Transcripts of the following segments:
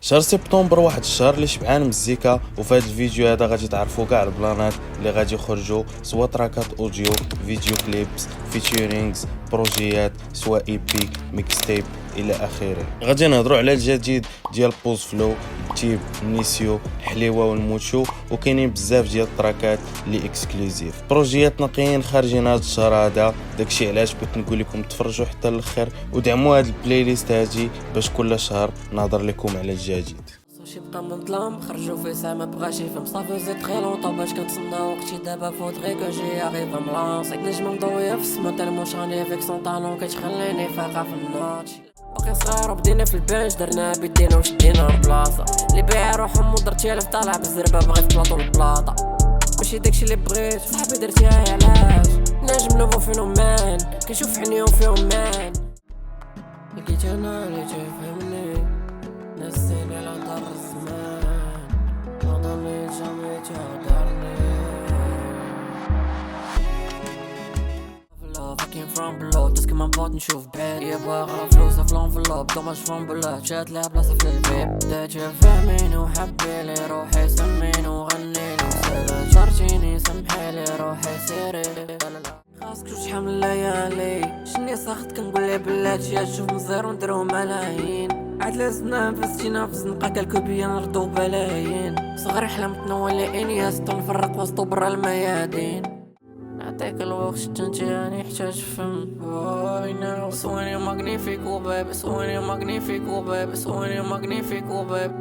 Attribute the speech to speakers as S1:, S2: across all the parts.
S1: شهر سبتمبر واحد الشهر اللي شبعان مزيكا، وفي هذا الفيديو هذا غادي تعرفوا كاع البلانات اللي غادي يخرجوا، سواء تراكات اوديو، فيديو كليبس، فيتشرينغز، بروجيات، سواء اي بي، ميكس تيب الى اخره. غادي نهضروا على الجديد ديال بوز فلو، تيب، نيسيو، حليوه والموتشو، وكاينين بزاف ديال التراكات اللي اكسكلوزيف، بروجيات نقيين خارجين هذا الشهر هذا. داكشي علاش بغيت نقول لكم تفرجوا حتى الاخر ودعموا هذا البلاي ليست هذه باش كل شهر نهضر لكم على الجديد.
S2: شي بقى من ظلام خرجوا في ساعه ما بغاش يفهم صافي زيد تري لونطون باش كنتسنى وقتي دابا فوت غير كو جي اريف ملانسك نجم مضويه في السما تالمو شاني فيك سون طالون كتخليني فاقع في النوتش. باقي صغار وبدينا في البنش درنا بيدينا وشدينا البلاصه اللي بيع روحهم ودرتيها في طالع بالزربه باغي في بلاطو البلاطه ماشي داكشي اللي بغيت صاحبي درتيها علاش نجم نوفو فينومان كنشوف عينيهم فيهم مان لقيت انا اللي تفهمني نسيني لهدر الزمان نظني جامي تهدرني Fucking from below تسكي ما نبغوت نشوف بعيد يبغى فلوسها في لونفلوب دوماج فون بلا جات لها بلاصة في الفيب بدات فاهمين وحبيلي روحي سمين وغنيلي وسالا جارتيني سمحيلي روحي سيري خاصك شوف شحال من ليالي شني ساخت كنقولي بلاتي تشوف من زيرو نديرو ملايين عاد لازمنا نفس جينا في زنقة كالكوبية نردو بلايين صغير حلم تنولي انياستو نفرق وسطو برا الميادين نعطيك الوقت تنتي راني يحتاج فم وينا سويني ماغنيفيكو بيبي سويني ماغنيفيكو بيبي سويني ماغنيفيكو بيبي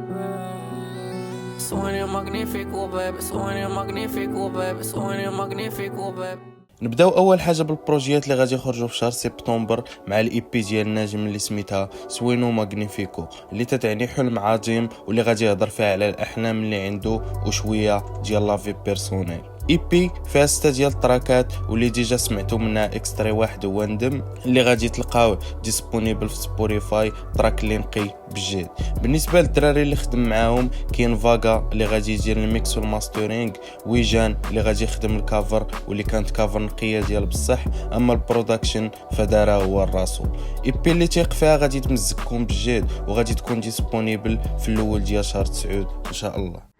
S2: سويني ماغنيفيكو بيبي سويني ماغنيفيكو بيبي سويني ماغنيفيكو بيبي.
S1: نبداو اول حاجه بالبروجيات اللي غادي يخرجوا في شهر سبتمبر مع الاي بي ديال النجم اللي سميتها سوينو ماغنيفيكو، اللي تتعني حلم عظيم واللي غادي يهضر فيها على الاحلام اللي عنده وشويه ديال لافي بيرسونيل. اي بي فيها 6 ديال التراكات واللي ديجا سمعتوا منها اكستري واحد هو ندم اللي غادي تلقاوه ديسپونيبل في سبوتيفاي، تراك اللي نقي بجد. بالنسبه للدراري اللي خدم معاهم كاين فاغا اللي غادي يدير الميكس والماسترينغ، ويجان اللي غادي يخدم الكافر واللي كانت كافر نقيه ديال بصح، اما البرودكشن فدارها هو الراسو. اي بي اللي تيق فيها غادي تمزككم بجد وغادي تكون ديسپونيبل في الاول ديال شهر 9 ان شاء الله.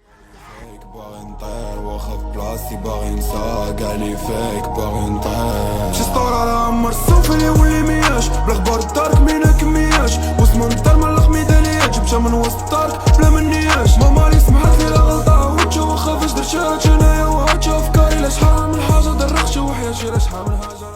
S3: نطير واخا بلاصتي باغي نساق علي فيك باغي نطير شي ستور على عمر الصوف اللي ولي مياش بالاخبار الدارك مينا كمياش وسط من الدار مالخ ميدانية جبتها من وسط الدارك بلا منياش ماما لي سمحت لي لا غلطة وجا واخا فاش درتها انايا وهاتشا افكاري لا شحال من حاجة درختش وحياتي لا شحال من حاجة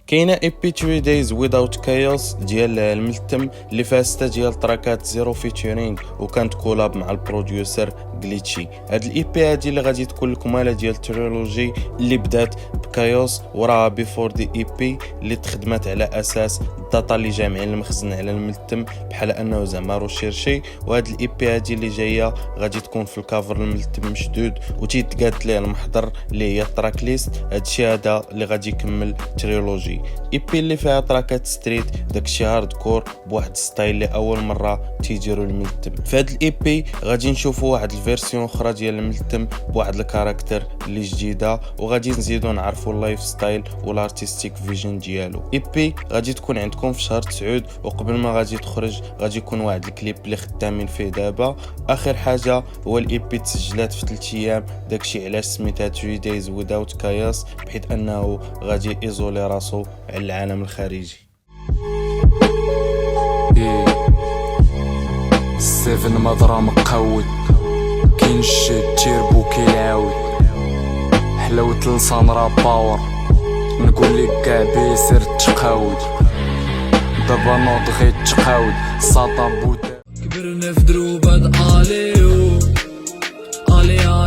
S1: كاينه اي بي 3 دايز ويزاوت كايوس ديال الملتم اللي فيها 6 ديال التراكات زيرو فيتشرينغ وكانت كولاب مع البروديوسر جليتشي. هاد الاي بي هادي اللي غادي تكون الكماله ديال التريلوجي اللي بدات بكايوس وراها بيفور دي اي بي اللي تخدمت على اساس الداتا اللي جامعين المخزن على الملتم بحال انه زعما روشيرشي. وهاد الاي بي هادي اللي جايه غادي تكون في الكافر الملتم مشدود وتيتقاد ليه المحضر اللي هي التراك ليست. هادشي هذا اللي غادي يكمل تريلوجي. اي بي اللي فيها تراكات ستريت داكشي هارد كور بواحد ستايل اللي اول مره تيديروا الملتم. في هاد الاي بي غادي نشوفوا واحد الفيرسيون اخرى ديال الملتم بواحد الكاركتر اللي جديده وغادي نزيدوا نعرفوا اللايف ستايل والارتستيك فيجن ديالو. اي بي غادي تكون عندكم في شهر 9 وقبل ما غادي تخرج غادي يكون واحد الكليب اللي خدامين فيه دابا. اخر حاجه هو الاي بي تسجلات في 3 ايام، داكشي علاش سميتها 3 دايز ويزاوت كايوس بحيث انه غادي ايزولي راسو على العالم الخارجي.
S4: 7 مضرة مقود كاين الشد تيربو كيعاود حلاوة لسان راه باور نقول لك كاع بيسر تقاود دابا نوض غير تقاود ساطا بوتا
S5: كبرنا في دروب هاد اليو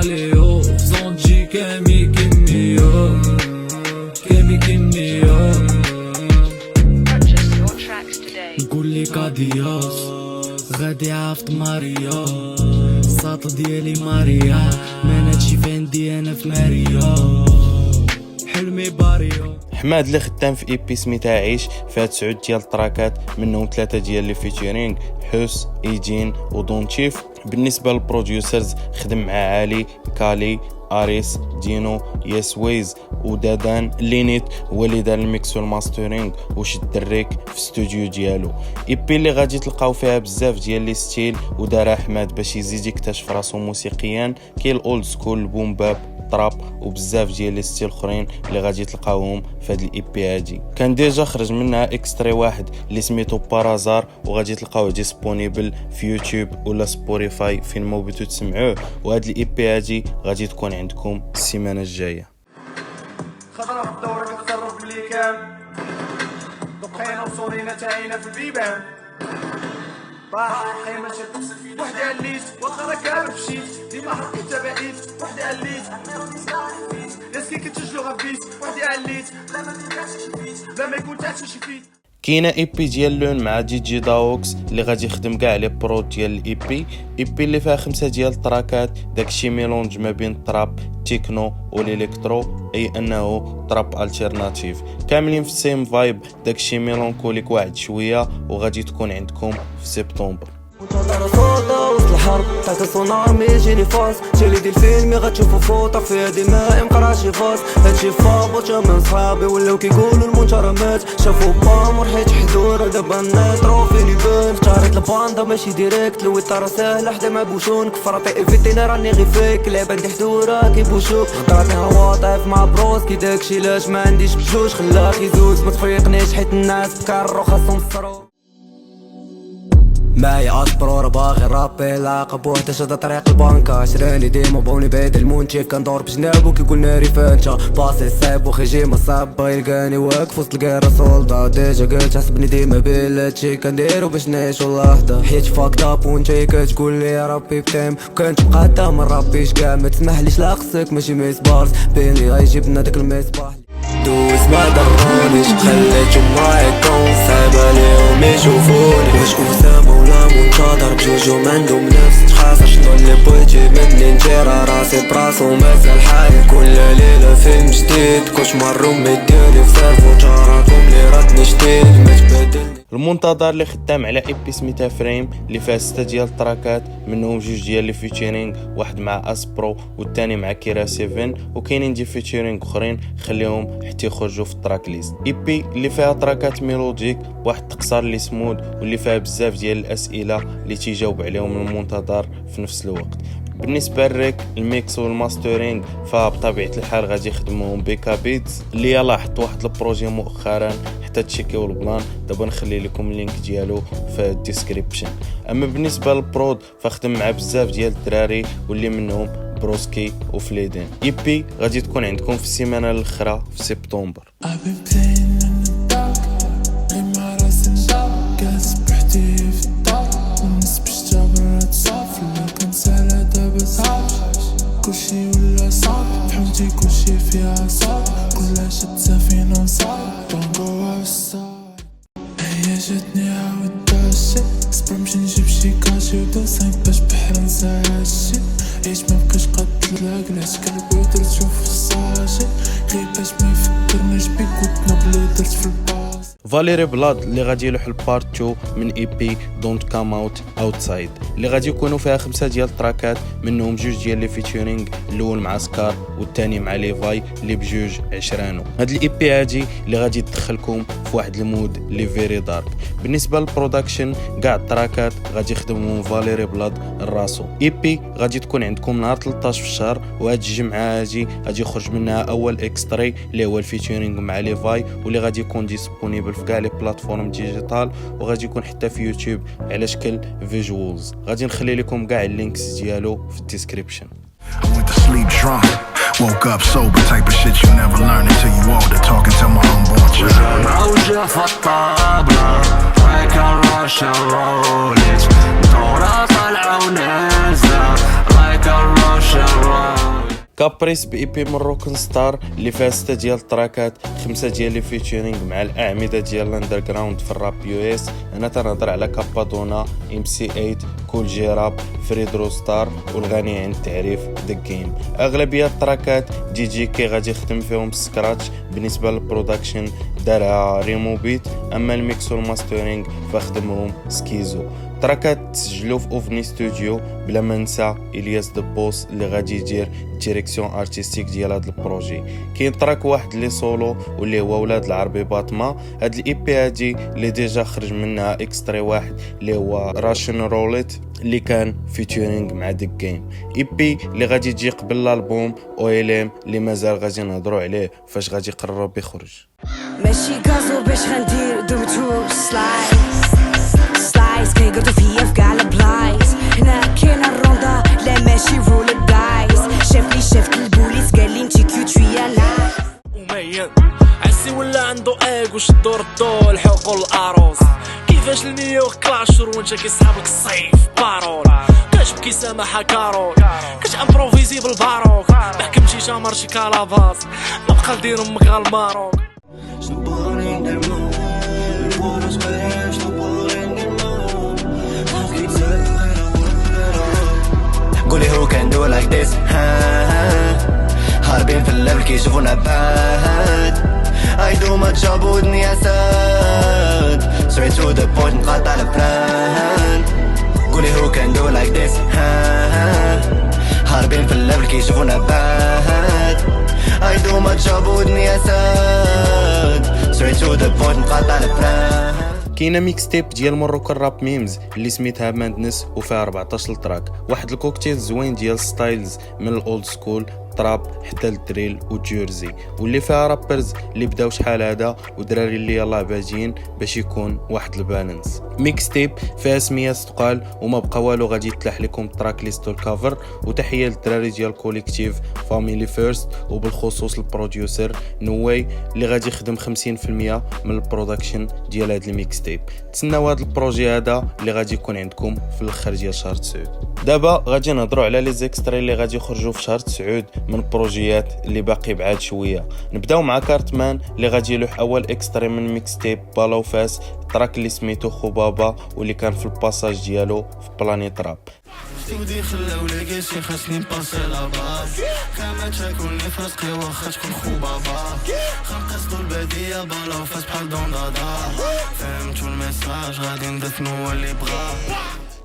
S5: اليو زونجي كامي كنيو كامي كنيو نقول لك اديوس غادي عافط ماريا الساطة ديالي ماريا ما نجي فندي انا في ماريا حلمي باريو.
S1: حماد اللي خدام في اي بي سميتها عيش فيها 9 ديال التراكات منهم 3 ديال لي فيتشرينغ حس ايجين ودونتشيف. بالنسبه للبروديوسرز خدم مع علي كالي اريس دينو يس ويز ودادان لينيت هو اللي دار الميكس والماسترينغ وشد الريك في استوديو ديالو. ايبي اللي غادي تلقاو فيها بزاف ديال لي ستيل ودار احمد باش يزيد يكتشف راسو موسيقيا. كاين الاولد سكول بوم باب طراب وبزاف ديال لي ستيل اخرين اللي غادي تلقاوهم في هذا الاي بي هادي. كان ديجا خرج منها اكستري واحد اللي سميتو بارازار وغادي تلقاوه ديسپونيبل في يوتيوب ولا سبوتيفاي فين ما بغيتو تسمعوه. وهاد الاي بي هادي غادي تكون عندكم السيمانه الجايه.
S6: خضرة في الدور كتصرف ملي كان دقينا وصورينا تاعينا في البيبان باح الخيمة شد وحدة عليت واخا كامل مشيت ديما حقيت بعيد وحدة عليت ناس كي كتسجلو غفيت وحدة عليت بلا ما يكون تحت شي فيت.
S1: كاينه اي بي ديال لون مع دي جي داوكس اللي غادي يخدم كاع لي برو ديال الاي بي اللي فيها 5 ديال التراكات. داكشي ميلونج ما بين التراب تكنو والالكترو اي انه تراب التيرناتيف كاملين في السيم فايب. داكشي ميلونكوليك واحد شويه وغادي تكون عندكم في سبتمبر.
S7: منتظر صودا وسط الحرب تحت الصونامي يجيني فاس شالي دي الفيلم غتشوفو فوطة في هادي ما مقرا شي فاس. هادشي فابوتا من صحابي ولاو كيقولو المنشرة مات شافو بامور حيت حضور دابا النيترو فيني بان. اختاريت الباندا ماشي ديريكت لو طارة ساهلة حدا مع بوشون كفرطي ايفيتينا راني غي فيك لعبة عندي حضورة كيبوشوك. هضراتني هواطيف مع بروس كي داكشي لاش ما عنديش بجوج خلاك يزوز ما تفيقنيش حيت الناس بكارو خاصهم الصرو. معي اسبرور باغي رابي لاقب وحدة شادا طريق البنكة عشراني ديما بوني بعيد المونتشي كندور بجنابو كيقول ناري فانتا باصي صعيب وخي جي مصاب يلقاني واقف وسط الكارة سولدا ديجا قلت حسبني ديما بلاتشي كنديرو باش نعيشو اللحظة حيت فاكت اب وانتي كتقول لي يا ربي بتيم كنت مقادة من ربيش كاع ما تسمحليش لا خصك ماشي ميسبارس بيني غيجيبنا داك المصباح دوز ما ضرونيش خليتهم معايا كون صعيبة ليهم يشوفوني واش أسامة ولا منتظر بجوجو ماندهم نفس تخاصر شنو اللي بغيتي مني نجيرا راسي براسو مازال حايل كل ليلة فيلم جديد كوشمار رومي ديالي في سيرفو جاراكم لي راتني جديد ما تبادلني.
S1: المنتظر اللي خدام على اي بي سميتها فريم اللي فيها 6 ديال التراكات منهم 2 ديال لي فيتشرينغ واحد مع اسبرو والثاني مع كيرا 7 وكاينين دي فيتشرينغ اخرين خليهم حتى يخرجوا في التراك ليست. اي بي اللي فيها تراكات ميلوديك واحد تقصر اللي سمود واللي فيها بزاف ديال الاسئله اللي تيجاوب عليهم المنتظر في نفس الوقت. بالنسبه للريك الميكس والماسترينغ فبطبيعه الحال غادي يخدموهم بيكا بيتس اللي يلاه حط واحد البروجي مؤخرا حتى تشيكيو البلان دابا نخلي لكم اللينك ديالو في الديسكريبشن. اما بالنسبه للبرود فخدم مع بزاف ديال الدراري واللي منهم بروسكي وفليدين. اي بي غادي تكون عندكم في السيمانه الاخرى في سبتمبر.
S8: كلشي ولا صعب فهمتي كلشي فيها صعب كلها شد سفينة صعب don't go outside. هي جاتني عاودتها الشي صبر نمشي نجيب شي كاشي ودوسانك باش بحر نسى هادشي عيش مبقاش قد تلاق لاش كلبي درت شوف الصاشي غير باش ما يفكرنيش بيك وتنبلي درت في الباص.
S1: فاليري بلاد اللي غادي يلوح البارت 2 من اي بي دونت كام اوت اوتسايد اللي غادي يكونوا فيها 5 ديال التراكات منهم 2 ديال لي فيتشرينغ الاول مع سكار والثاني مع ليفاي اللي بجوج عشرانو. هاد الاي بي هادي اللي غادي تدخلكم في واحد المود اللي فيري دارك. بالنسبه للبرودكشن كاع التراكات غادي يخدموا فاليري بلاد الراسو. اي بي غادي تكون عندكم نهار 13 في الشهر وهاد الجمعه هادي غادي يخرج منها اول اكستري اللي هو الفيتشرينغ مع ليفاي واللي غادي يكون ديسپونيبل في كاع لي بلاتفورم ديجيتال وغادي يكون حتى في يوتيوب على شكل فيجوالز. غادي نخلي لكم كاع اللينكس ديالو في الديسكريبشن.
S9: Woke up sober, type of shit you never learn until you older. Talking to my unborn child.
S5: موجة في الطابلة like a Russian roulette دورة طالعة ونازلة like a Russian roulette.
S1: كابريس بي بي من روكن ستار اللي فيها 6 ديال التراكات 5 ديال لي فيتشرينغ مع الاعمده ديال الاندرغراوند في الراب يو اس. انا تنهضر على كابادونا ام سي 8 كول جي راب فريدرو ستار والغني عن التعريف ذا جيم. اغلبيه التراكات دي جي كي غادي يخدم فيهم سكراتش. بالنسبه للبرودكشن دارها ريمو بيت، اما الميكس والماسترينغ فخدمهم سكيزو. تراكات تسجلوا في اوفني ستوديو، بلا ما ننسى الياس دبوس اللي غادي يدير الديريكسيون ارتستيك ديال هذا البروجي. كاين تراك واحد اللي سولو واللي هو ولاد العربي باطمه. هاد الاي بي هادي اللي ديجا خرج منها اكستري واحد اللي هو راشن روليت اللي كان فيتورينغ مع ديك جيم. اي بي اللي غادي تجي قبل الالبوم او ال ام اللي مازال غادي نهضروا عليه فاش غادي يقرب يخرج.
S10: ماشي كازو باش غندير دوبتو سلايس كيقعدو فيا في كاع البلايص. هنا كاين الروندا لا ماشي رول الدايس. شاف البوليس قال لي انتي كيوت شويه نايس.
S11: وميت عسي ولا عنده ايغ وشدو ردو الحقوا العروس. كيفاش الميوخ كلاشر وانت كيسحابلك الصيف بارول. كتبكي سامحة كارول كتامبروفيزي بالباروك. ما حكمتيش امرشي كالافاس ما بقى لدير امك غالماروك.
S12: قولي who can do like this. هاربين في الليل كيشوفونا بعاد. I do my job ودني اسد. Straight to the point نقاطع البلان. قولي who can do like this. هاربين في الليل كيشوفونا بعاد. I do my job ودني اسد. Straight to the point نقاطع البلان.
S1: كاينه ميكس تيب ديال مروكو الراب ميمز اللي سميتها مادنس وفيها 14 تراك، واحد الكوكتيل زوين ديال ستايلز من الاولد سكول تراب حتى الدريل وجيرزي، واللي فيها رابرز اللي بداو شحال هذا ودراري اللي يلاه بادين باش يكون واحد البالانس. ميكس تيب فيها سميات ثقال وما بقى والو، غادي يتلاح لكم تراك ليست والكافر. وتحيه للدراري ديال كوليكتيف فاميلي فيرست وبالخصوص البروديوسر نواي اللي غادي يخدم 50% من البرودكشن ديال هذا الميكس تيب. تسناو هذا البروجي هذا اللي غادي يكون عندكم في الاخر ديال شهر 9. دابا غادي نهضروا على لي زيكستري اللي غادي يخرجوا في شهر 9 من بروجيات اللي باقي بعاد شويه. نبداو مع كارتمان اللي غادي يلوح اول اكستري من ميكس تيب بالاو فاس، التراك اللي سميتو خوبابا واللي كان في الباساج ديالو في بلانيت راب.
S3: ودي خلاو لي كيسي خاصني نباسي لاباس. كما تاكل لي فاسقي واخا تكون خوبابا. خنقصدو البادية بالاو فاس بحال دونضادا. فهمتو الميساج غادي ندفنو اللي بغا.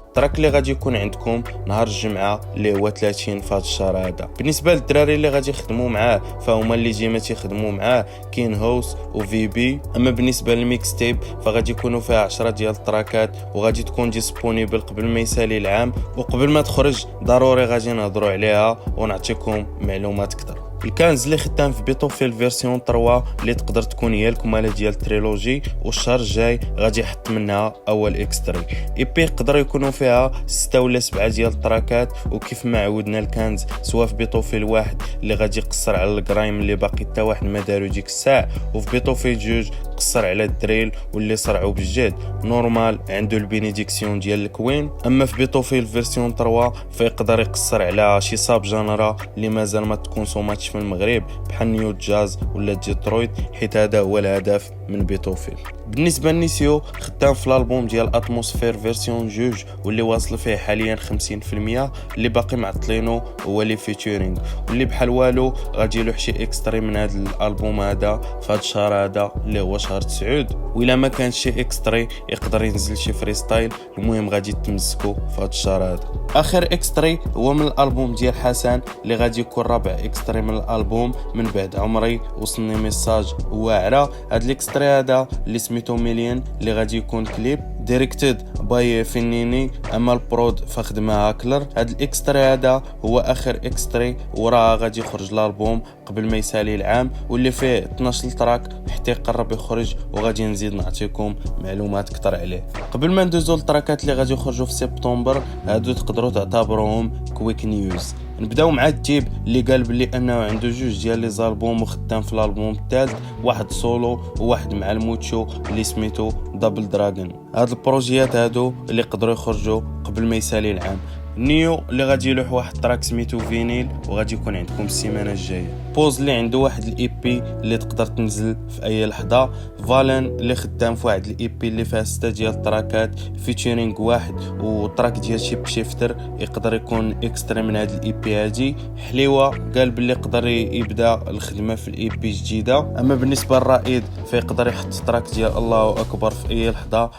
S1: التراك اللي غادي يكون عندكم نهار الجمعه اللي هو 30 في هذا الشهر هذا. بالنسبه للدراري اللي غادي يخدموا معاه فهما اللي ديما تيخدموا معاه كاين هوس وفي بي. اما بالنسبه للميكس تيب فغادي يكونوا فيها 10 ديال التراكات وغادي تكون ديسپونيبل قبل ما يسالي العام، وقبل ما تخرج ضروري غادي نهضروا عليها ونعطيكم معلومات اكثر. الكنز اللي خدام في بيتوفيل فيرسيون 3 اللي تقدر تكون هي الكماله ديال التريلوجي، والشهر الجاي غادي يحط منها اول اكستري. اي بي يقدروا يكونوا فيها 6 ولا 7 ديال التراكات، وكيف ما عودنا الكنز سواء في بيتوفيل 1 اللي غادي يقصر على الجرايم اللي باقي حتى واحد ما دارو ديك الساعه، وفي بيتوفيل 2 قصر على الدريل واللي صرعوا بالجد نورمال عنده البينيديكسيون ديال الكوين. اما في بيتوفيل فيرسيون 3 فيقدر يقصر على شي ساب جانرا اللي مازال ما تكونسوماتش في المغرب بحال نيو جاز ولا ديترويت، حيت هذا هو الهدف من بيتوفيل. بالنسبه لنيسيو خدام في الالبوم ديال اتموسفير فيرسيون 2 واللي واصل فيه حاليا 50%، اللي باقي معطلينو هو لي فيتورينغ، واللي بحال والو غادي يلوح شي اكستري من هذا الالبوم هذا في هذا الشهر هذا اللي هو شهر 9. وإلا ما كانش شي اكستري يقدر ينزل شي فريستايل. المهم غادي تمسكوا في هذا الشهر هذا. اخر اكستري هو من الالبوم ديال حسن اللي غادي يكون رابع اكستري من الالبوم من بعد عمري وصلني ميساج واعره. هذا الاكستري هذا اللي سميتو مليون اللي غادي يكون كليب ديريكتد باي فينيني، اما البرود فخدمها هاكلر. هذا الاكستري هذا هو اخر اكستري وراه غادي يخرج الالبوم قبل ما يسالي العام، واللي فيه 12 تراك حتى يقرب يخرج، وغادي نزيد نعطيكم معلومات اكثر عليه. قبل ما ندوزو التراكات اللي غادي يخرجوا في سبتمبر هادو تقدروا تعتبروهم كويك نيوز. نبداو مع التيب اللي قال بلي انه عنده 2 ديال لي زالبوم وخدام في الالبوم الثالث، واحد سولو وواحد مع الموتشو اللي سميتو دبل دراجون. هاد البروجيات هادو اللي قدروا يخرجوا قبل ما يسالي العام. نيو اللي غادي يلوح واحد تراك سميتو فينيل وغادي يكون عندكم السيمانه الجايه. بوز اللي عنده واحد الاي بي اللي تقدر تنزل في اي لحظه، فالن اللي خدام في واحد الاي بي اللي فيها 6 ديال التراكات فيتشرينغ واحد، وتراك ديال شيب شيفتر يقدر يكون اكسترا من هاد الاي بي هادي. حليوه قال باللي يقدر يبدا الخدمه في الاي بي جديده. اما بالنسبه للرائد فيقدر يحط تراك ديال الله اكبر في اي لحظه.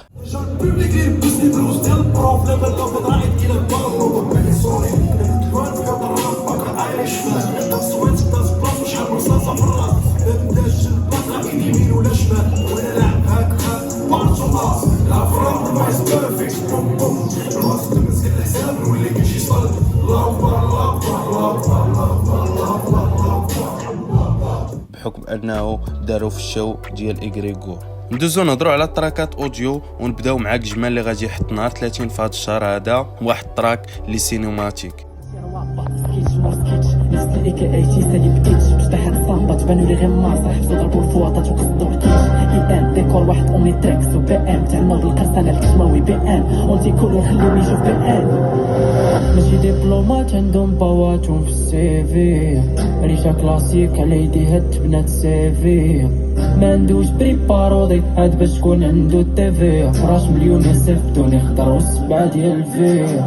S1: بحكم انه داروا في الشو ديال ايغريغور. ندوزو نهضروا على التراكات اوديو ونبداو مع جمال اللي غادي يحط نهار 30 في هذا الشهر هذا واحد التراك لي سينماتيك.
S13: نفس الاكيتي سالي بكيتش بجتاح الصامبة تبانو لي غير مارصة حبسو ضربو الفواطات وقصدو الكيش اي ام ديكور واحد اوني تريكس و بي ام تاع النوض القرصانة الكشماوي بي ام اونتي كولور خليهم يشوف بي ام ماشي دبلومات عندهم بواتهم في السيفي ريشا كلاسيك على يديها تبنات سيفي ما عندوش بريبارودي هاد باش تكون عندو تيفي 11 مليون ياسر بدون يخطرو 7 ديال الفي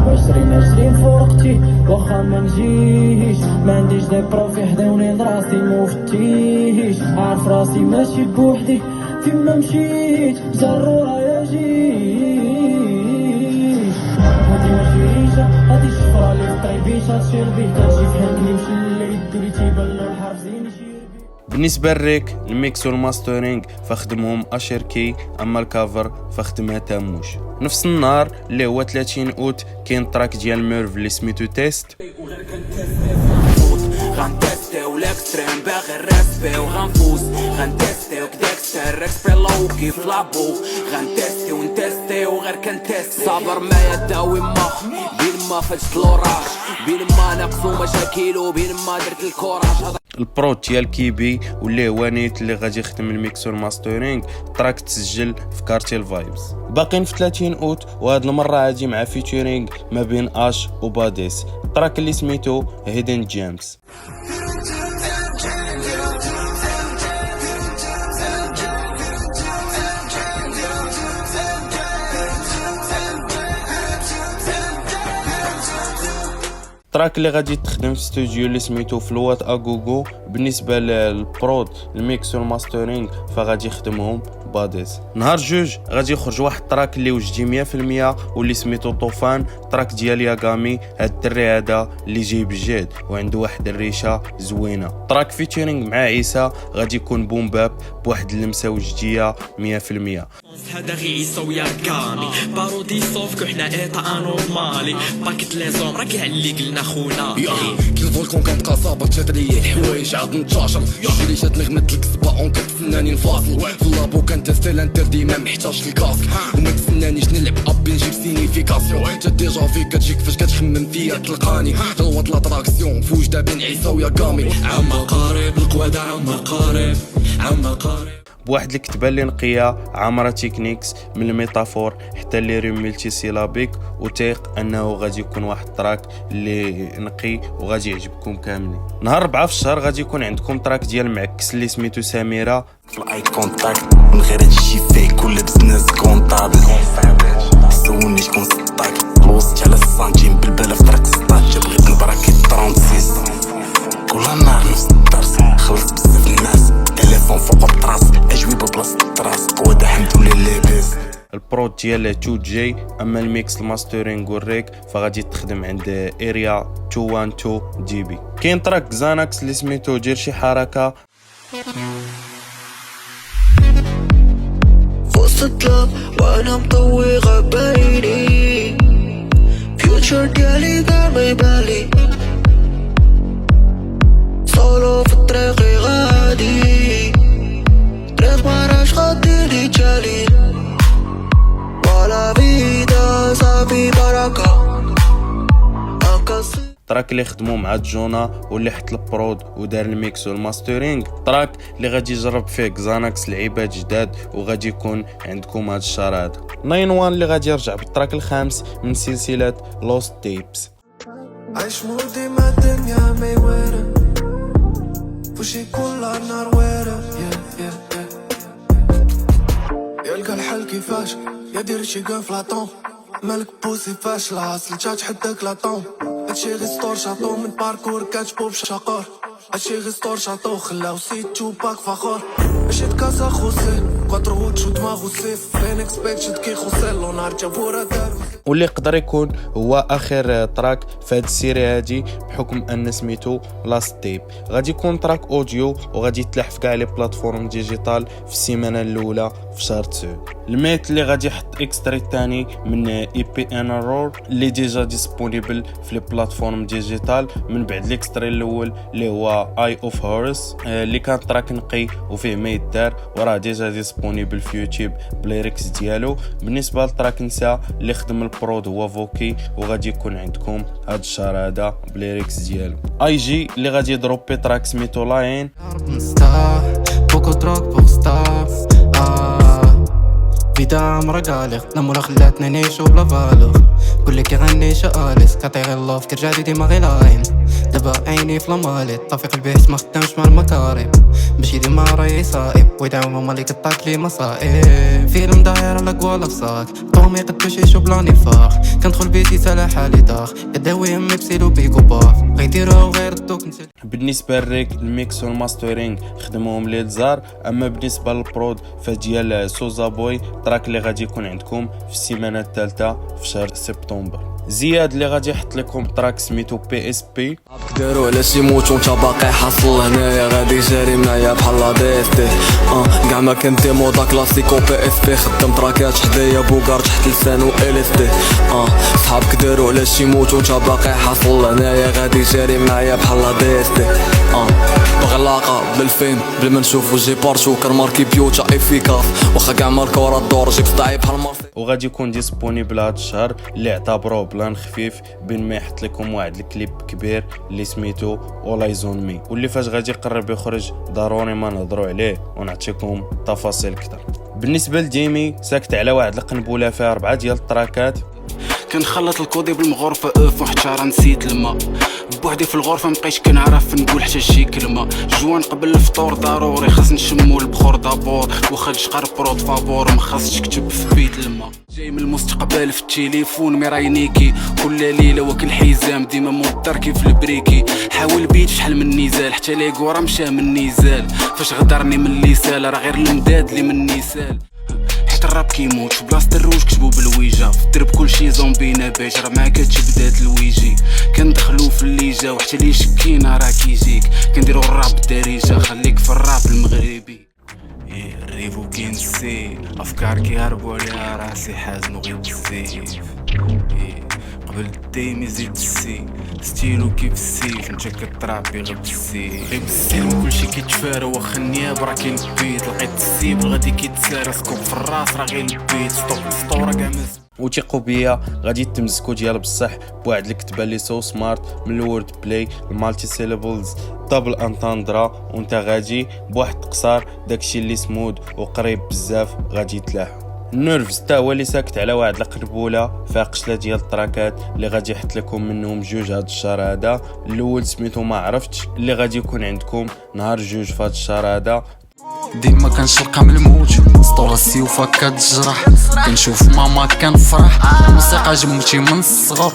S13: 20 فوقتي واخا ما نجيش ما عنديش دي بروف يحداوني لراسي مفتيش عارف راسي ماشي بوحدي فين ما مشيت جرورة يا جيش هادي ماشي ريشة هادي الشفرة لي في طريبيش هادشي ربيه كنجي فحال كنمشي اللي يدو لي تيبان له الحرف زين يجي.
S1: بالنسبه للريك الميكس والماسترينغ فخدمهم اشيركي، اما الكافر فخدمها تاموش. نفس النهار اللي هو 30 اوت كاين تراك ديال ميرف اللي سميتو تيست.
S14: غنتستي والاكستريم باغي الريسبي وغنفوز غنتستي وكداكستر ريكسبي لوكي في لابو غنتستي ونتستي وغير كنتستي صابر ما يداوي مخ بين ما فجت لوراج بين ما نقصو مشاكل وبين ما درت الكوراج.
S1: البروت ديال كيبي واللي هو نيت اللي غادي يخدم الميكس والماسترينغ تراك تسجل في كارتيل فايبز. باقين في 30 اوت وهاد المره عادي مع فيتشرينغ ما بين اش وباديس التراك اللي سميتو هيدن جيمز. التراك اللي غادي تخدم في استوديو اللي سميتو فلوات اغوغو. بالنسبه للبرود الميكس والماسترينغ فغادي يخدمهم باديس. نهار جوج غادي يخرج واحد التراك اللي وجدي 100% واللي سميتو طوفان تراك ديال ياغامي. هاد الدري هذا اللي جاي بالجهد وعنده واحد الريشه زوينه. تراك فيتشرينغ مع عيسى غادي يكون بوم باب بواحد اللمسه وجديه 100%.
S11: هذا غي عيسى وياغامي بارودي صوفكو حنا ايطا انورمالي باكيت لي زوم راه كاع اللي قلنا خونا
S15: كي الفولكون كانت قصابه تشري الحوايج عاد نتشاشر جيلي شاد نغمه الكسبه اون كتسناني نفاصل في اللابو كنتستي الانتردي ما محتاجش الكاسك وما تسنانيش نلعب ابي نجيب سينيفيكاسيون انت ديجا فيك كتجي كيفاش كتخمم فيا تلقاني غلوط لاتراكسيون فوجده بين عيسى وياغامي
S11: عما قريب القواده عما قريب عما قريب
S1: بواحد الكتبه اللي نقيه عامره تكنيكس من الميتافور حتى اللي ريم ملتي سيلابيك وتيق انه غادي يكون واحد التراك اللي نقي وغادي يعجبكم كاملين. نهار 4 في الشهر غادي يكون عندكم تراك ديال معكس اللي سميتو سميره.
S16: في الاي كونتاكت من غير هادشي فيه كل بزنس كونطابل سوني شكون سطاك الوسط على السنتيم بالبلا في طريق 16 بغيت نبراكي 36 كل نهار نفس الدرس خلص بزاف الناس تليفون فوق الطراس اجوبه بلاصه الطراس قوه الحمد لله لاباس.
S1: البرود ديال 2 جي. اما الميكس الماسترينغ والريك فغادي تخدم عند اريا 212 دي بي. كاين تراك زاناكس اللي سميتو دير شي حركه
S17: وسط وانا مطوي غبايلي فيوتشر ديالي كاع ما يبالي صولو في الطريق غادي طريق معرفش غادي جالي ولا فيدا صافي بركة
S1: تراك اللي خدموا مع جونا واللي حط البرود ودار الميكس والماسترينغ. تراك اللي غادي يجرب فيه زاناكس لعيبات جداد وغادي يكون عندكم هذا الشهر هذا. 91 اللي غادي يرجع بالتراك الخامس من سلسله لوست تيبس.
S17: عيش مودي ما الدنيا ميوانة وشي كلها نار وارد يلقى الحل كيفاش يدير شي كان فلاطون مالك بوسي فاشلة عسل جات حدك لاطون هادشي غي ستور شاطو من باركور كاتشبو بشقار هادشي غي ستور شاطو خلاو سيت توباك فخور مشيت كاسا خوسي كواترو وتشو دماغو سيف فين اكسبكشن كي خوسيلو نار جابورا دارو
S1: واللي يقدر يكون هو اخر تراك في هاد السيري هادي بحكم ان سميتو لاست تيب. غادي يكون تراك اوديو وغادي يتلاح في كاع لي بلاتفورم ديجيتال في السيمانه الاولى في شهر 9. الميت اللي غادي يحط اكستري الثاني من اي بي ان رور اللي ديجا ديسپونيبل في لي بلاتفورم ديجيتال من بعد الاكستري الاول اللي هو اي اوف هورس اللي كان تراك نقي وفيه ما يدار وراه ديجا ديسپونيبل في يوتيوب بليريكس ديالو. بالنسبه للتراك نساء اللي خدم البرود هو فوكي وغادي يكون عندكم هاد الشهر هذا بليريكس ديالو. اي جي اللي غادي يضرب تراك سميتو لاين
S18: فيدا مرقالق نمولا خلاتنا نعيشو بلا فالو كل كي غني شالس كطيغ اللوف كرجعتي ديما غي لاين دابا عيني في لماليت طافي قلبي حيت ما خدامش مع المكارم باش ديما راهي صائب ويداوم هما اللي كطاك لي مصائب فيلم داير على كوالا فصاك طومي قداش يعيشو بلا نفاق كندخل بيتي سالا حالي داخ كداوي امي بسيلو بيكو باف غيديرو غير الدوك نسيت.
S1: بالنسبه للريك الميكس والماسترينغ خدموهم لي الزار. اما بالنسبه للبرود فديال سوزا بوي التراك اللي غادي يكون عندكم في السيمانه الثالثه في شهر سبتمبر. زياد اللي غادي يحط لكم تراك سميتو بي اس بي
S4: دارو علاش يموت وانت باقي حاصل هنايا غادي جاري معايا بحال ديستي كاع ما كنت موضه كلاسيكو بي اس بي خدم تراكات حدايا بوكار تحت لسانو ال اس دي صحابك دارو علاش يموت وانت باقي حاصل هنايا غادي جاري معايا بحال ديستي بغلاقه بالفين بلا ما نشوفو جي بارشو كنماركي بيوتا افيكاس واخا كاع ماركا ورا الدور جيك طايب بحال مارسي.
S1: وغادي يكون ديسپونيبل هاد الشهر اللي اعتبروه بلان خفيف بين ما يحط لكم واحد الكليب كبير اللي سميتو All Eyes On Me واللي فاش غادي يقرب يخرج ضروري ما نهضروا عليه ونعطيكم تفاصيل اكثر. بالنسبه لديمي ساكت على واحد القنبله فيها 4 ديال التراكات
S19: كنخلط الكودي بالمغرفه اف وحتى نسيت الماء بوحدي في الغرفه مبقيتش كنعرف نقول حتى شي كلمه جوان قبل الفطور ضروري خاص نشمو البخور دابور واخا تشقر برود فابور ما خاصش تكتب في بيت الماء جاي من المستقبل في التليفون مراينيكي كل ليله واكل حزام ديما موضر كيف البريكي حاول بيت شحال من نزال حتى ليكو راه مشى من نزال فاش غدرني من اللي سال راه غير المداد اللي مني سال حيت الراب كيموت في بلاصه الروج كتبو بالويجا في الدرب كلشي زومبي نبات راه ما كتش بدات الويجي كندخلو في اللي جا وحتى اللي شكينا راه كيجيك كنديرو الراب بالدارجه خليك في الراب المغربي الريفو كينسي افكار كيهربو عليها راسي حازمو غير بالسيف قبل الديم يزيد السي ستيلو كيف السيف انت كترابي غير بالسيف غير بالسيف كلشي كيتفارى واخا النياب راه كيلبيت لقيت السيب غادي كيتسارى سكوب في الراس راه غير لبيت ستوب السطوره كاع
S1: وثيقوا بيا غادي تمسكوا ديال بصح بواحد الكتبه اللي سو سمارت من الورد بلاي المالتي سيلابلز دبل انتاندرا وانت غادي بواحد القصار داكشي اللي سمود وقريب بزاف غادي يتلاحوا. النيرفز تا هو اللي ساكت على واحد القنبوله فيها قشله ديال التراكات اللي غادي يحط لكم منهم 2 هذا الشهر هذا. الاول سميتو ما عرفتش اللي غادي يكون عندكم نهار 2 في هذا الشهر هذا.
S4: ديما كنشلقى من الموت سطور السيوفه كتجرح كنشوف ماما كنفرح الموسيقى جمتي من الصغر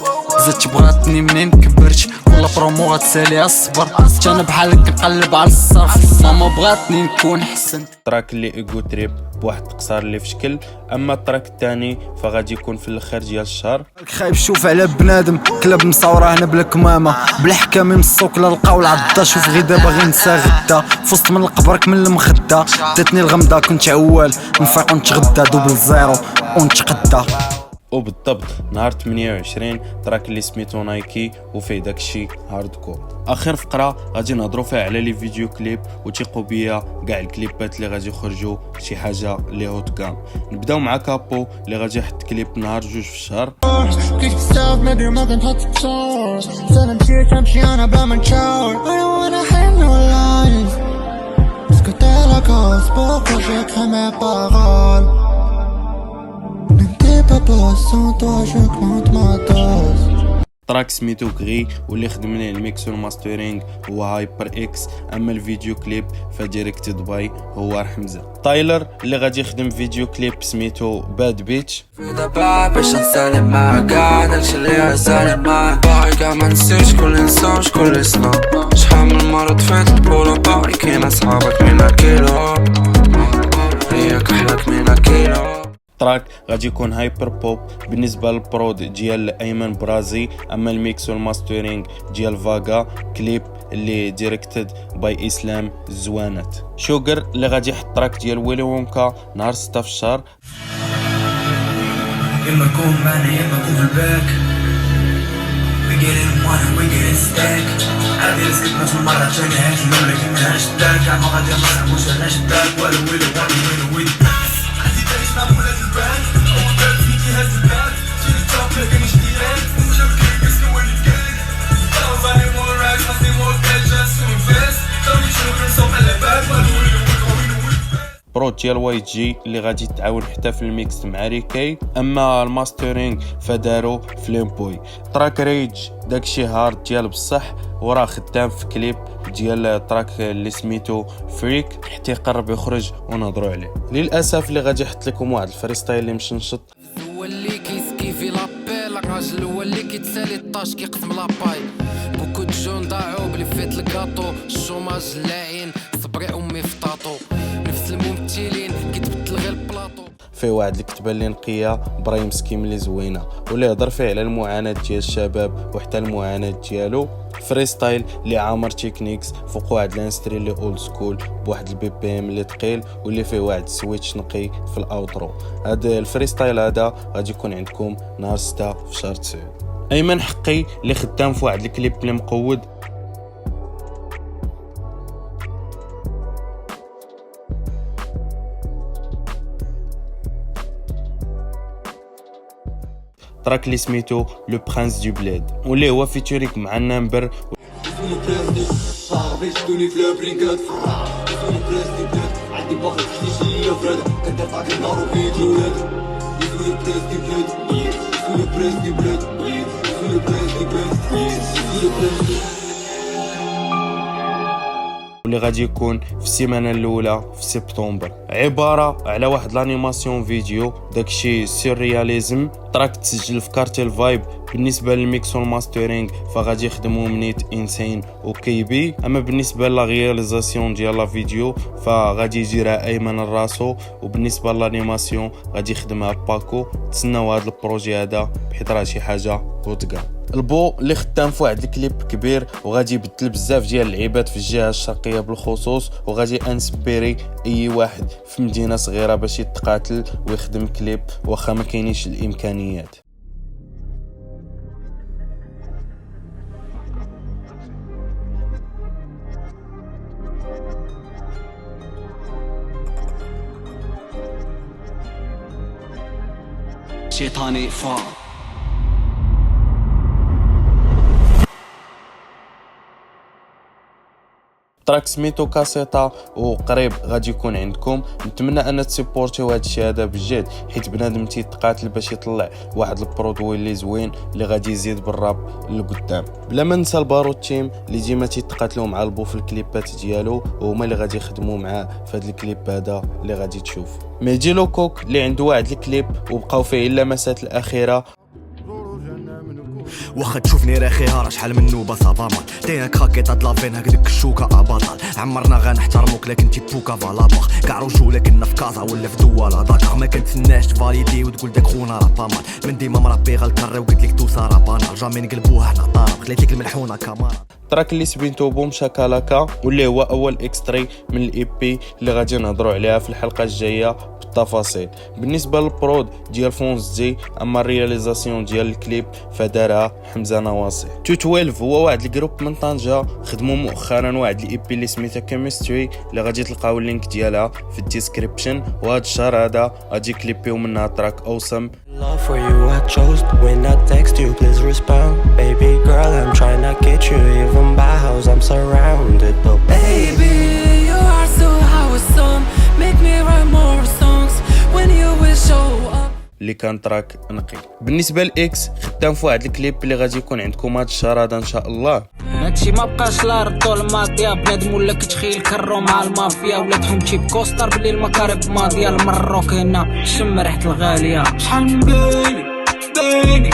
S4: زدت بغاتني منين كبرت كل برومو غتسالي الصبر حتى انا بحالك كنقلب على الصرف ماما بغاتني نكون حسن.
S1: التراك اللي ايغو تريب بواحد القصار اللي في شكل. اما التراك الثاني فغادي يكون في الاخر ديال الشهر.
S20: خايب شوف على بنادم كلب مصوره هنا بلا كمامه بلا حكامي من السوق لا لقاو العضه شوف غير دابا غير نسى غدا فزت من القبرك من المخده داتني الغمده كنت عوال نفيق ونتغدى دوبل زيرو ونتقدى.
S1: وبالضبط نهار 28 تراك اللي سميتو نايكي وفيه داكشي هاردكور. اخر فقره غادي نهضروا فيها على لي فيديو كليب وثيقوا بيا كاع الكليبات اللي غادي يخرجوا شي حاجه اللي هوت كام. نبداو مع كابو اللي غادي يحط كليب نهار 2 في الشهر.
S21: كيف تستاف مدري ما كنحط تصور سنة مشيت امشي انا بلا ما نشاور انا وانا حلم لايف اسكت لك اسبوع وجهك ما باغال
S1: التراك تراك سميتو غري واللي خدم ليه الميكس والماسترينغ هو هايبر اكس. اما الفيديو كليب فديريكتد باي هو حمزه. تايلر اللي غادي يخدم فيديو كليب سميتو باد بيتش.
S2: باش نسالم معاك كاع داكشي اللي غنسالم معاك باغي كاع ما نسيتش كل انسان شكون سنة شحال من مرة طفيت البولو باغي كاين صحابك من كيلو رياك حلاك من كيلو.
S1: تراك غادي يكون هايبر بوب بالنسبه للبرود ديال ايمن برازي. اما الميكس والماسترينغ ديال فاغا. كليب اللي ديريكتد باي اسلام زوانات. شوغر اللي غادي يحط تراك ديال ويلي وونكا نهار 6 في الشهر.
S2: يما كون معنا يما كون في الباك we getting money we getting stack عادي رزقتنا في المرة الثانية هاتي لولا كنا هاشتاك عما غادي ما نعموش انا هاشتاك ولا ويلي ويلي عادي تعيشنا بولاد الباك او باب فيكي هاز الباك شيل التراب لكن اشتياك وجاب كيف كون اللي تكالك تاوز علي مور راكس نصي مور كالجاس ونفاس تاوي شنو كنصوب على باك ولا ويلي
S1: برود ديال واي جي اللي غادي تعاون حتى في الميكس مع ريكي. اما الماسترينغ فدارو فليمبوي. تراك ريج داكشي هارد ديال بصح وراه خدام في كليب ديال تراك اللي سميتو فريك حتى يقرب يخرج ونهضروا عليه. للاسف اللي غادي يحط لكم واحد الفريستايل اللي مشنشط.
S22: هو اللي كيسكي في لابيل الراجل هو اللي كيتسالي الطاش كيقسم لاباي كوكو جون ضاعوا بلي فيت الكاطو الشوماج لاعين صبري امي في طاطو نفس الممثلين كيتبدل غير البلاطو.
S1: في واحد الكتبه اللي نقيه برايم سكيم اللي زوينه واللي هضر فيه على المعاناه ديال الشباب وحتى المعاناه ديالو. فريستايل اللي عامر تكنيكس فوق واحد الانستري اللي اولد سكول بواحد البي بي ام اللي ثقيل واللي فيه واحد سويتش نقي في الاوترو. هذا الفريستايل هذا غادي يكون عندكم نهار 6 في شهر 9. ايمن حقي اللي خدام في واحد الكليب اللي مقود. تراك اللي سميتو لو برانس دو بلاد واللي هو فيتوريك مع النمبر. واللي غادي يكون في السيمانه الاولى في سبتمبر. عباره على واحد لانيماسيون فيديو داكشي سيرياليزم. تراك تسجل في كارتيل فايب. بالنسبه للميكس والماسترينغ فغادي يخدموا منيت انسين وكي بي. اما بالنسبه للرياليزاسيون ديال لا فيديو فغادي يديرها ايمن الراسو. وبالنسبه للانيماسيون غادي يخدمها باكو. تسناو هذا البروجي هذا بحيث راه شي حاجه غوتكا. البو اللي خدام في واحد الكليب كبير وغادي يبدل بزاف ديال اللعيبات في الجهه الشرقيه بالخصوص وغادي انسبيري اي واحد في مدينه صغيره باش يتقاتل ويخدم كليب واخا ما كاينيش الامكانيات.
S14: شيطاني فا
S1: تراك سميتو كاسيتا وقريب غادي يكون عندكم. نتمنى ان تسيبورتيو هذا الشيء هذا بجد حيت بنادم تيتقاتل باش يطلع واحد البرودوي اللي زوين اللي غادي يزيد بالراب لقدام. بلا ما ننسى البارو تيم اللي ديما تيتقاتلوا مع البو في الكليبات ديالو وهما اللي غادي يخدموا معاه في هذا الكليب هذا اللي غادي تشوف. ميجي لوكوك اللي عنده واحد الكليب وبقاو فيه اللمسات الاخيره.
S23: واخا تشوفني راخيها راه شحال من نوبه صافا مال تينك خاكيطه د لافين هكديك الشوكه ابطال عمرنا غنحترموك لكن تي بوكا فالاباغ كاع رجوله كنا في كازا ولا في دواله داكار ما كنتسناش تفاليدي وتقول داك خونا راه با مال من ديما مربي غالكري وقلت لك توسا راه بانال جامي نقلبوها حنا طارق خليت لك الملحونه كاميرا.
S1: تراك اللي سميتو بوم شاكالاكا واللي هو اول اكستري من الاي بي اللي غادي نهضروا عليها في الحلقه الجايه بالتفاصيل. بالنسبه للبرود ديال فونزي اما الرياليزاسيون ديال الكليب فدارها حمزه نواصي. 212 هو واحد الجروب من طنجه خدموا مؤخرا واحد الاي بي اللي سميتها كيمستري اللي غادي تلقاو اللينك ديالها في الديسكريبشن. وهذا الشهر هذا غادي كليبيو منها تراك اوسم.
S2: Love for you I chose when I text you please respond baby girl I'm trying to get you even by house I'm surrounded but baby you are so awesome make me write more songs when you will show up.
S1: اللي كان تراك نقي. بالنسبه لاكس خدام في واحد الكليب اللي غادي يكون عندكم هاد الشهر هذا ان شاء الله.
S6: هادشي ما بقاش لا ردو الماضيه بنادم ولا كتخيل كرو مع المافيا ولا تحوم تشيب كوستر بلي المكارب ماضيه المروك هنا شم ريحه الغاليه شحال من بيني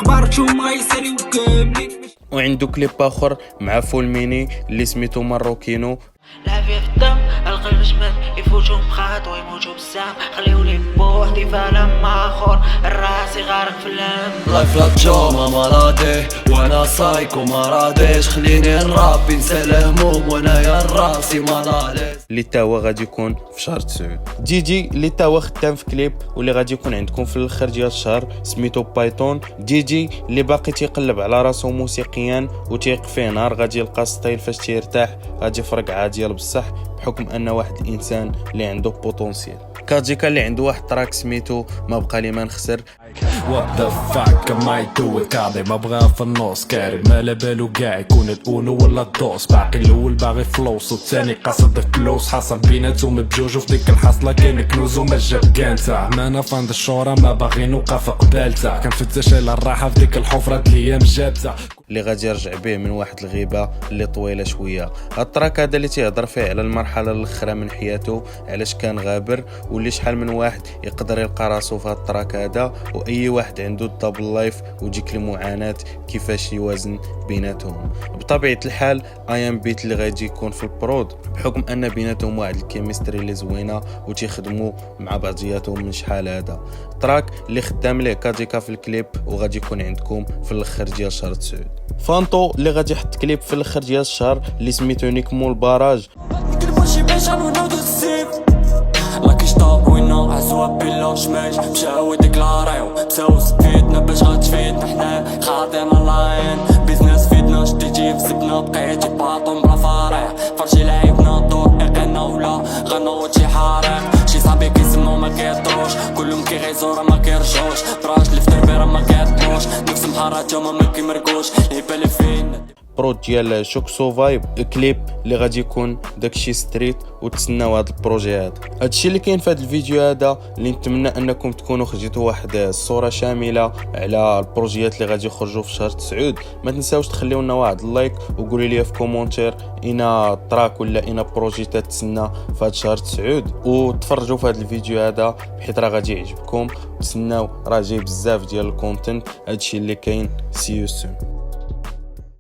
S6: كبرتو ما يسالي وكاملين.
S1: وعنده كليب اخر مع فول ميني اللي سميتو ماروكينو.
S7: العافية في الدم القلب جمد يفوتو مخاط ويموتو بزاف خليولي بوحدي فانا مع اخر الراسي غارق في اللم.
S23: لايف لا تجوما مراتي وانا سايكو ما راديش خليني نرابي نسى الهموم وانا يا راسي ما ناليش.
S1: اللي تا هو غادي يكون في شهر 9. جيجي اللي تا هو خدام في كليب واللي غادي يكون عندكم في الاخر ديال الشهر سميتو بايثون. جيجي اللي باقي تيقلب على راسو موسيقيا وتيق فيه نهار غادي يلقى ستايل فاش تيرتاح غادي يفرق عادي بصح بحكم ان واحد الانسان اللي عنده بوتونسيال. كاجيكا اللي عنده واحد تراك سميتو ما بقى لي ما نخسر.
S8: What the fuck am I doing كاضي ما بغا في النص كارب ما لبالو كاع يكون الاونو ولا الدوس باقي الاول باغي فلوس والثاني قاصد الفلوس حاصل بيناتهم بجوج وفي ديك الحاصله كاين كنوز وما جاب كانتا ما انا فاند الشورى ما باغي نوقف قبالتا كنفتش على الراحه في ديك الحفره الايام جابتا
S1: اللي غادي يرجع به من واحد الغيبه اللي طويله شويه. التراك هذا اللي تيهضر فيه على المرحله الاخرى من حياته علاش كان غابر واللي شحال من واحد يقدر يلقى راسو في هذا التراك هذا واي واحد عنده الدبل لايف وتجيك المعاناه كيفاش يوازن بيناتهم. بطبيعه الحال ايام بيت اللي غادي يكون في البرود بحكم ان بيناتهم واحد الكيمستري اللي زوينه وتيخدموا مع بعضياتهم من شحال هذا. تراك اللي خدام ليه كاجيكا في الكليب وغادي يكون عندكم في الاخر ديال شهر 9. فانتو اللي غادي يحط كليب في الاخر ديال الشهر اللي سميتو نيكمو البراج.
S5: لاكي شطاب وينو عزوة بلا شماش مشاوي ديكلاريو مساوس فيدنا باش غتفيدنا حنا خاطينا لاين بيزنس فيدنا شديتي في زبنا بقيتي باطون بلا فاريح فرشي لعيبنا دور اقنا ولا غنوت شي حارق شي صاحبي كيسمو ما كيطروش كلهم كيغيزو ما كيرجعوش براش اللي في دربي ما كيطروش نفس محارات هما ما كيمرقوش الهيبه اللي فينا
S1: برود ديال شوكسو فايب الكليب اللي غادي يكون داكشي ستريت وتسناو هذا البروجي هذا. هادشي اللي كاين في هذا الفيديو هذا اللي نتمنى انكم تكونوا خرجتوا واحد الصوره شامله على البروجيات اللي غادي يخرجوا في شهر 9. ما تنساوش تخليو لنا واحد اللايك وقولوا لي في كومونتير اين تراك ولا اين بروجي تتسنى في هذا شهر 9 وتفرجوا في هذا الفيديو هذا حيت راه غادي يعجبكم. تسناو راه جاي بزاف ديال الكونتنت. هادشي اللي كاين. سي يو سون.